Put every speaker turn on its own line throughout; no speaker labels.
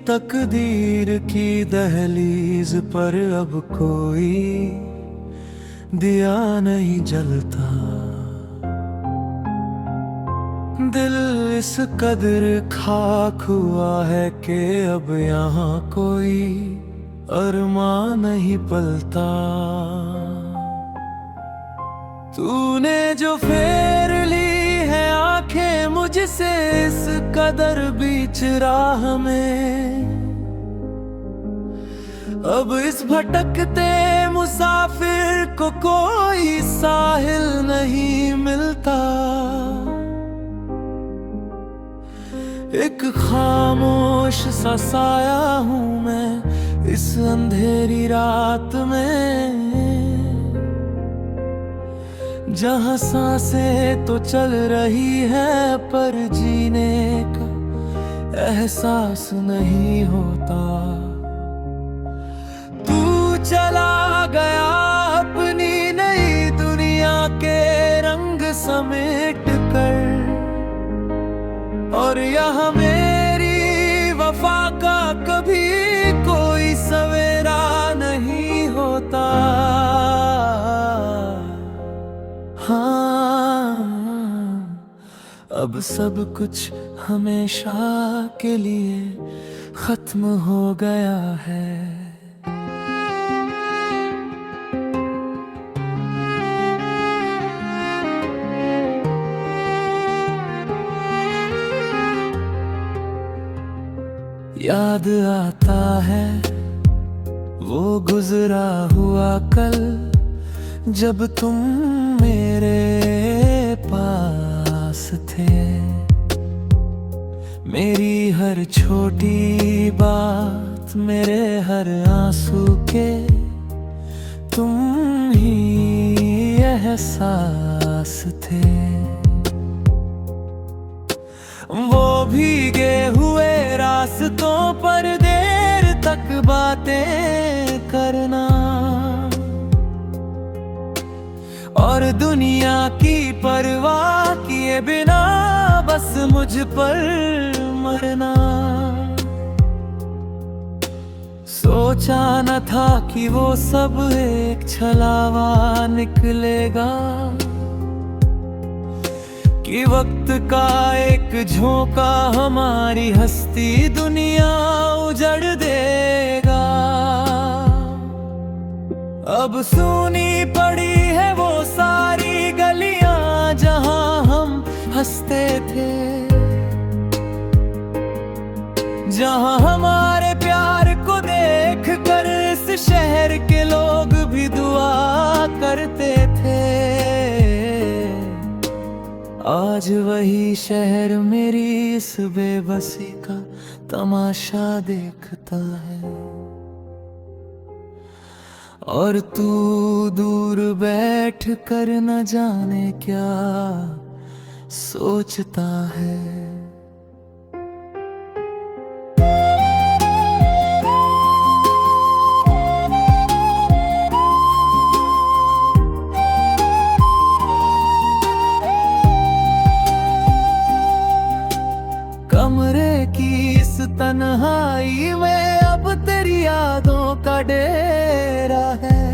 तकदीर की दहलीज पर अब कोई दिया नहीं जलता। दिल इस कदर खाक हुआ है कि अब यहाँ कोई अरमां नहीं पलता। तूने जो फेर ली है आंखें मुझसे इस कदर बीच राह में, अब इस भटकते मुसाफिर को कोई साहिल नहीं मिलता। एक खामोश सा साया हूँ मैं इस अंधेरी रात में, जहाँ सांसें तो चल रही है पर जीने का एहसास नहीं होता। तू चला गया अपनी नई दुनिया के रंग समेट कर, और यहाँ मेरी वफा का कभी कोई सवेरा नहीं होता। हाँ, अब सब कुछ हमेशा के लिए खत्म हो गया है। याद आता है वो गुजरा हुआ कल, जब तुम मेरे पास थे। मेरी हर छोटी बात, मेरे हर आंसू के तुम ही एहसास थे। वो भीगे हुए रास्तों पर देर तक बातें करना, और दुनिया की परवाह किए बिना बस मुझ पर मरना। सोचा न था कि वो सब एक छलावा निकलेगा, कि वक्त का एक झोंका हमारी हस्ती दुनिया उजड़ देगा। अब सुनी पड़ी है वो सारी गलियां जहां हम हंसते थे, जहां हमारे प्यार को देख कर इस शहर के लोग भी दुआ करते थे। आज वही शहर मेरी इस बेबसी का तमाशा देखता है, और तू दूर बैठ कर न जाने क्या सोचता है। कमरे की इस तन्हाई में अब तेरी यादों का डेरा है।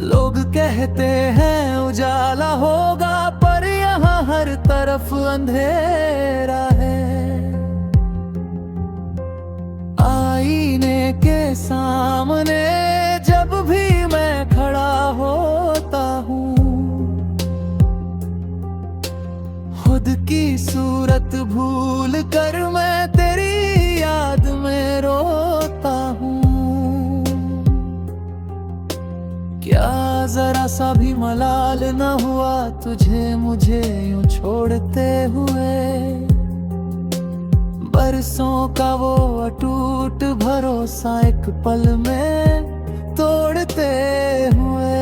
लोग कहते हैं उजाला होगा, पर यहाँ हर तरफ अंधेरा है। आईने के सामने जब भी मैं खड़ा होता हूँ, खुद की सूरत भूल कर मैं तेरी याद में रोता हूँ। क्या जरा सा भी मलाल न हुआ तुझे मुझे यूं छोड़ते हुए? बरसों का वो अटूट भरोसा एक पल में तोड़ते हुए।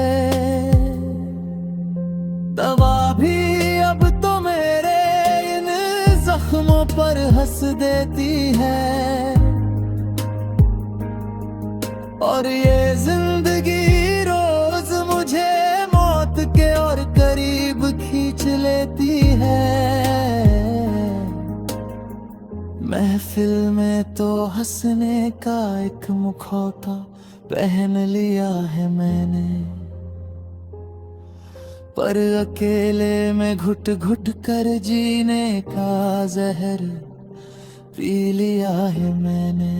दवा भी अब तो मेरे इन जख्मों पर हंस देती है, और ये जिंदगी रोज मुझे मौत के और करीब खींच लेती है। महफिल में तो हंसने का एक मुखौटा पहन लिया है मैंने, पर अकेले में घुट घुट कर जीने का जहर पी लिया है मैंने।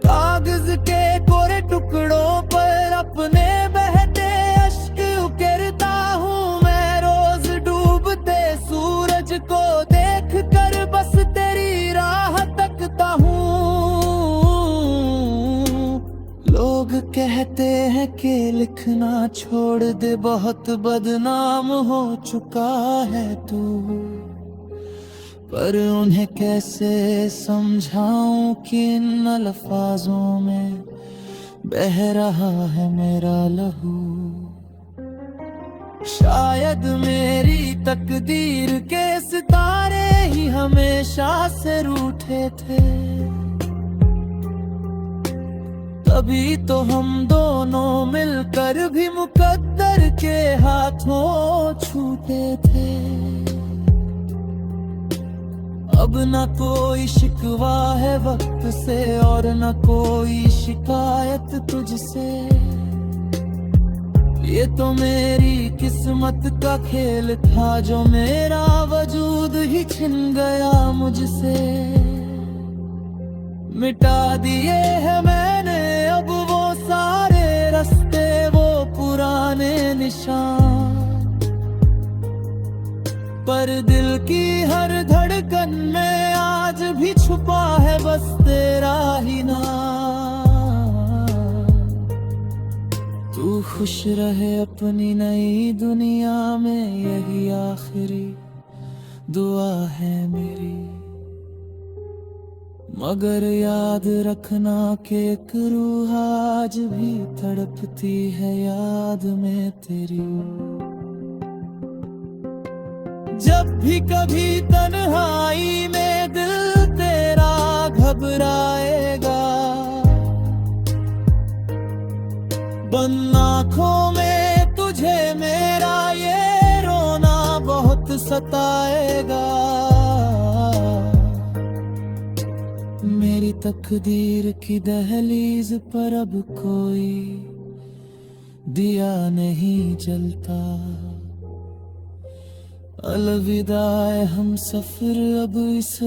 कागज के कोरे टुकड़ों पर अपने बहते अश्क उकेरता हूँ मैं, रोज डूबते सूरज को देख कर बस तेरी राह तकता हूँ। लोग कहते हैं कि लिखना छोड़ दे, बहुत बदनाम हो चुका है तू, पर उन्हें कैसे समझाऊं कि इन अल्फाजों में बह रहा है मेरा लहू। शायद मेरी तकदीर के सितारे ही हमेशा से रूठे थे, तभी तो हम दोनों मिलकर भी मुकद्दर के हाथों छूटे थे। अब न कोई शिकवा है वक्त से और न कोई शिकायत तुझसे, ये तो मेरी किस्मत का खेल था जो मेरा वजूद ही छिन गया मुझसे। मिटा दिए हैं मैंने अब वो सारे रास्ते, वो पुराने निशान, पर दिल की हर धड़कन में आज भी छुपा है बस तेरा ही नाम। तू खुश रहे अपनी नई दुनिया में, यही आखिरी दुआ है मेरी। मगर याद रखना कि एक रूह आज भी तड़पती है याद में तेरी। जब भी कभी तन्हाई में दिल तेरा घबराएगा, बंद आँखों में तुझे मेरा ये रोना बहुत सताएगा। मेरी तकदीर की दहलीज पर अब कोई दिया नहीं जलता, अलविदा हम सफर अब इस